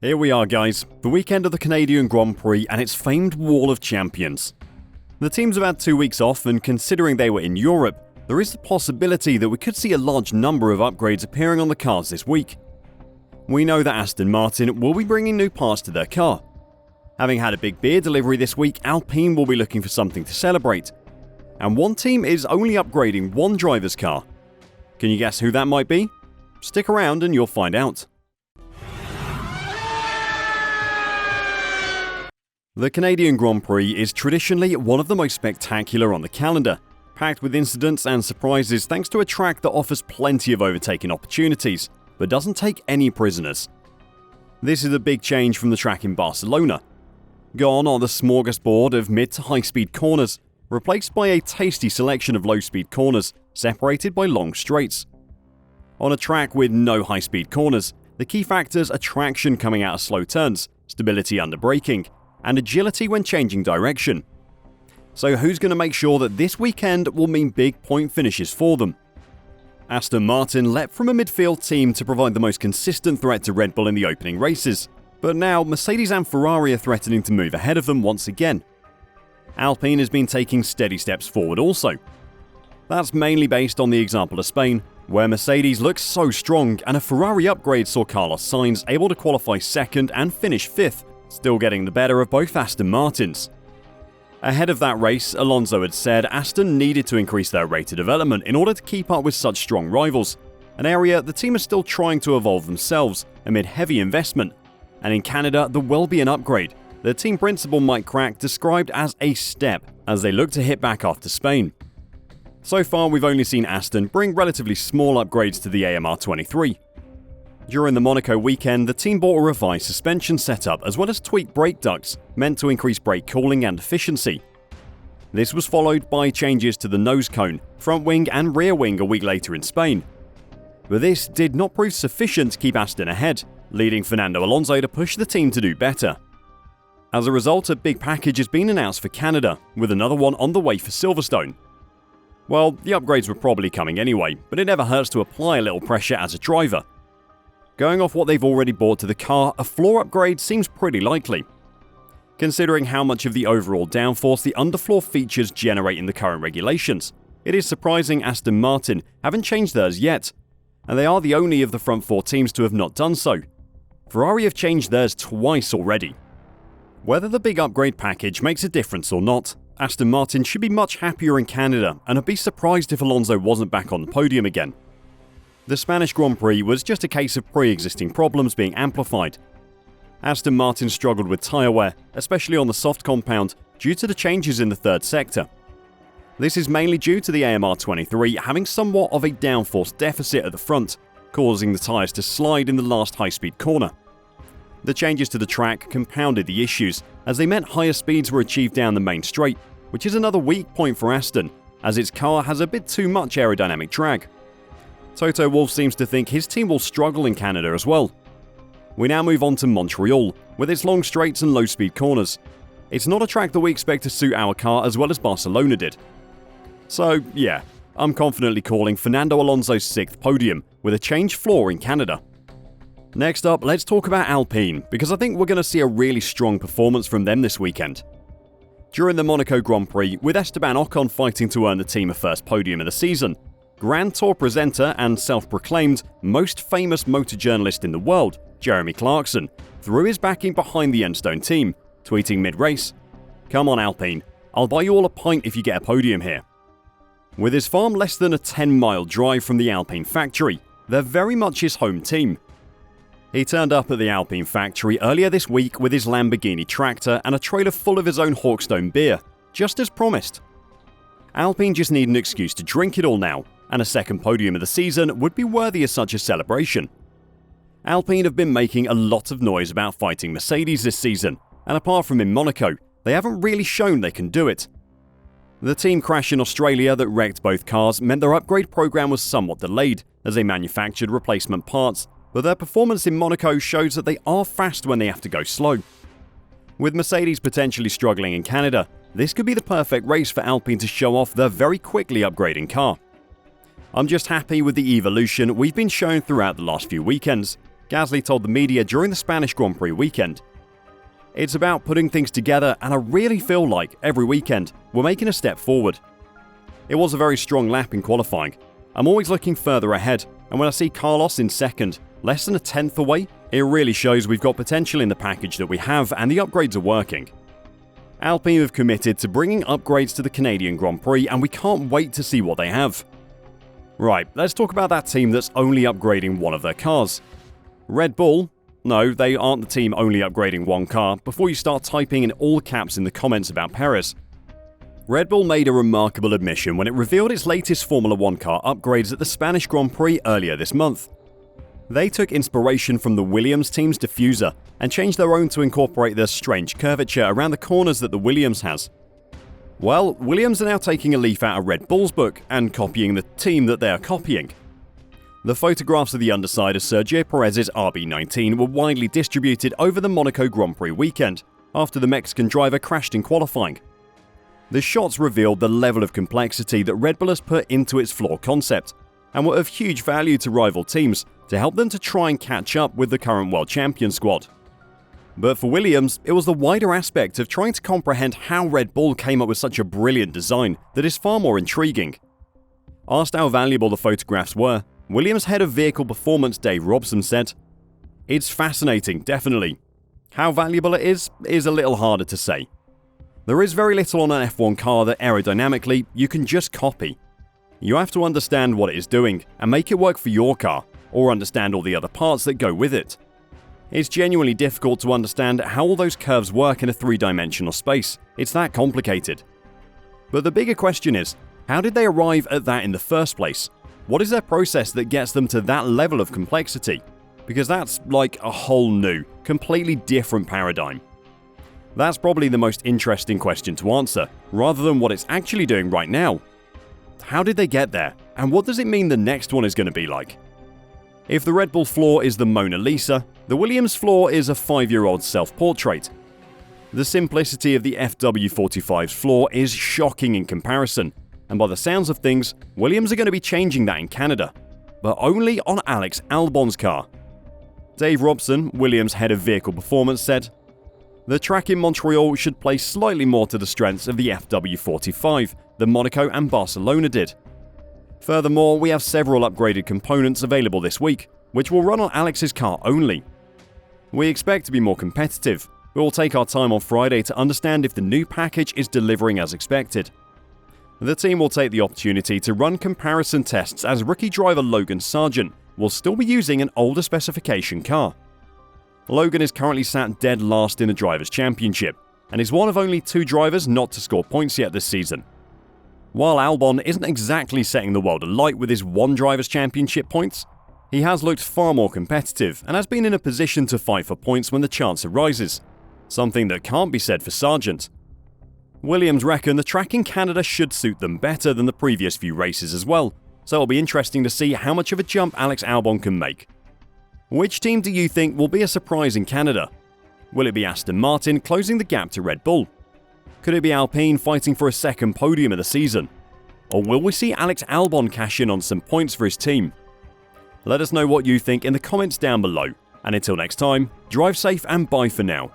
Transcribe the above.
Here we are, guys, the weekend of the Canadian Grand Prix and its famed Wall of Champions. The teams have had 2 weeks off, and considering they were in Europe, there is the possibility that we could see a large number of upgrades appearing on the cars this week. We know that Aston Martin will be bringing new parts to their car. Having had a big beer delivery this week, Alpine will be looking for something to celebrate. And one team is only upgrading one driver's car. Can you guess who that might be? Stick around and you'll find out. The Canadian Grand Prix is traditionally one of the most spectacular on the calendar, packed with incidents and surprises thanks to a track that offers plenty of overtaking opportunities, but doesn't take any prisoners. This is a big change from the track in Barcelona. Gone are the smorgasbord of mid to high-speed corners, replaced by a tasty selection of low-speed corners, separated by long straights. On a track with no high-speed corners, the key factors are traction coming out of slow turns, stability under braking, and agility when changing direction. So who's going to make sure that this weekend will mean big point finishes for them? Aston Martin leapt from a midfield team to provide the most consistent threat to Red Bull in the opening races, but now Mercedes and Ferrari are threatening to move ahead of them once again. Alpine has been taking steady steps forward also. That's mainly based on the example of Spain, where Mercedes looks so strong and a Ferrari upgrade saw Carlos Sainz able to qualify second and finish fifth, still getting the better of both Aston Martins. Ahead of that race, Alonso had said Aston needed to increase their rate of development in order to keep up with such strong rivals, an area the team is still trying to evolve themselves amid heavy investment. And in Canada, there will be an upgrade, the team principal Mike Crack described as a step as they look to hit back after Spain. So far, we've only seen Aston bring relatively small upgrades to the AMR23. During the Monaco weekend, the team bought a revised suspension setup as well as tweaked brake ducts, meant to increase brake cooling and efficiency. This was followed by changes to the nose cone, front wing and rear wing a week later in Spain. But this did not prove sufficient to keep Aston ahead, leading Fernando Alonso to push the team to do better. As a result, a big package has been announced for Canada, with another one on the way for Silverstone. Well, the upgrades were probably coming anyway, but it never hurts to apply a little pressure as a driver. Going off what they've already bought to the car, a floor upgrade seems pretty likely. Considering how much of the overall downforce the underfloor features generate in the current regulations, it is surprising Aston Martin haven't changed theirs yet, and they are the only of the front four teams to have not done so. Ferrari have changed theirs twice already. Whether the big upgrade package makes a difference or not, Aston Martin should be much happier in Canada, and I'd be surprised if Alonso wasn't back on the podium again. The Spanish Grand Prix was just a case of pre-existing problems being amplified. Aston Martin struggled with tyre wear, especially on the soft compound, due to the changes in the third sector. This is mainly due to the AMR23 having somewhat of a downforce deficit at the front, causing the tyres to slide in the last high-speed corner. The changes to the track compounded the issues, as they meant higher speeds were achieved down the main straight, which is another weak point for Aston, as its car has a bit too much aerodynamic drag. Toto Wolff seems to think his team will struggle in Canada as well. We now move on to Montreal, with its long straights and low-speed corners. It's not a track that we expect to suit our car as well as Barcelona did. So yeah, I'm confidently calling Fernando Alonso's 6th podium, with a changed floor in Canada. Next up, let's talk about Alpine, because I think we're going to see a really strong performance from them this weekend. During the Monaco Grand Prix, with Esteban Ocon fighting to earn the team a first podium of the season, Grand Tour presenter and self-proclaimed most famous motor journalist in the world, Jeremy Clarkson, threw his backing behind the Enstone team, tweeting mid-race, "Come on Alpine, I'll buy you all a pint if you get a podium here." With his farm less than a 10-mile drive from the Alpine factory, they're very much his home team. He turned up at the Alpine factory earlier this week with his Lamborghini tractor and a trailer full of his own Hawkstone beer, just as promised. Alpine just need an excuse to drink it all now, and a second podium of the season would be worthy of such a celebration. Alpine have been making a lot of noise about fighting Mercedes this season, and apart from in Monaco, they haven't really shown they can do it. The team crash in Australia that wrecked both cars meant their upgrade program was somewhat delayed, as they manufactured replacement parts, but their performance in Monaco shows that they are fast when they have to go slow. With Mercedes potentially struggling in Canada, this could be the perfect race for Alpine to show off their very quickly upgrading car. I'm just happy with the evolution we've been shown throughout the last few weekends, Gasly told the media during the Spanish Grand Prix weekend. It's about putting things together, and I really feel like, every weekend, we're making a step forward. It was a very strong lap in qualifying. I'm always looking further ahead, and when I see Carlos in second, less than a tenth away, it really shows we've got potential in the package that we have, and the upgrades are working. Alpine have committed to bringing upgrades to the Canadian Grand Prix, and we can't wait to see what they have. Right, let's talk about that team that's only upgrading one of their cars. Red Bull? No, they aren't the team only upgrading one car, before you start typing in all caps in the comments about Perez. Red Bull made a remarkable admission when it revealed its latest Formula 1 car upgrades at the Spanish Grand Prix earlier this month. They took inspiration from the Williams team's diffuser and changed their own to incorporate the strange curvature around the corners that the Williams has. Well, Williams are now taking a leaf out of Red Bull's book and copying the team that they are copying. The photographs of the underside of Sergio Perez's RB19 were widely distributed over the Monaco Grand Prix weekend, after the Mexican driver crashed in qualifying. The shots revealed the level of complexity that Red Bull has put into its floor concept, and were of huge value to rival teams to help them to try and catch up with the current world champion squad. But for Williams, it was the wider aspect of trying to comprehend how Red Bull came up with such a brilliant design that is far more intriguing. Asked how valuable the photographs were, Williams head of vehicle performance Dave Robson said, "It's fascinating, definitely. How valuable it is a little harder to say. There is very little on an F1 car that aerodynamically you can just copy. You have to understand what it is doing and make it work for your car, or understand all the other parts that go with it. It's genuinely difficult to understand how all those curves work in a three-dimensional space. It's that complicated." But the bigger question is, how did they arrive at that in the first place? What is their process that gets them to that level of complexity? Because that's like a whole new, completely different paradigm. That's probably the most interesting question to answer, rather than what it's actually doing right now. How did they get there, and what does it mean the next one is going to be like? If the Red Bull floor is the Mona Lisa, the Williams floor is a 5-year-old self-portrait. The simplicity of the FW45's floor is shocking in comparison, and by the sounds of things, Williams are going to be changing that in Canada, but only on Alex Albon's car. Dave Robson, Williams head of vehicle performance, said, "The track in Montreal should play slightly more to the strengths of the FW45 than Monaco and Barcelona did. Furthermore, we have several upgraded components available this week, which will run on Alex's car only. We expect to be more competitive. We will take our time on Friday to understand if the new package is delivering as expected. The team will take the opportunity to run comparison tests as rookie driver Logan Sargent will still be using an older specification car. Logan is currently sat dead last in the Drivers' Championship, and is one of only 2 drivers not to score points yet this season. While Albon isn't exactly setting the world alight with his 1 Drivers' Championship points, he has looked far more competitive and has been in a position to fight for points when the chance arises, something that can't be said for Sargent. Williams reckon the track in Canada should suit them better than the previous few races as well, so it'll be interesting to see how much of a jump Alex Albon can make. Which team do you think will be a surprise in Canada? Will it be Aston Martin closing the gap to Red Bull? Could it be Alpine fighting for a second podium of the season? Or will we see Alex Albon cash in on some points for his team? Let us know what you think in the comments down below, and until next time, drive safe and bye for now.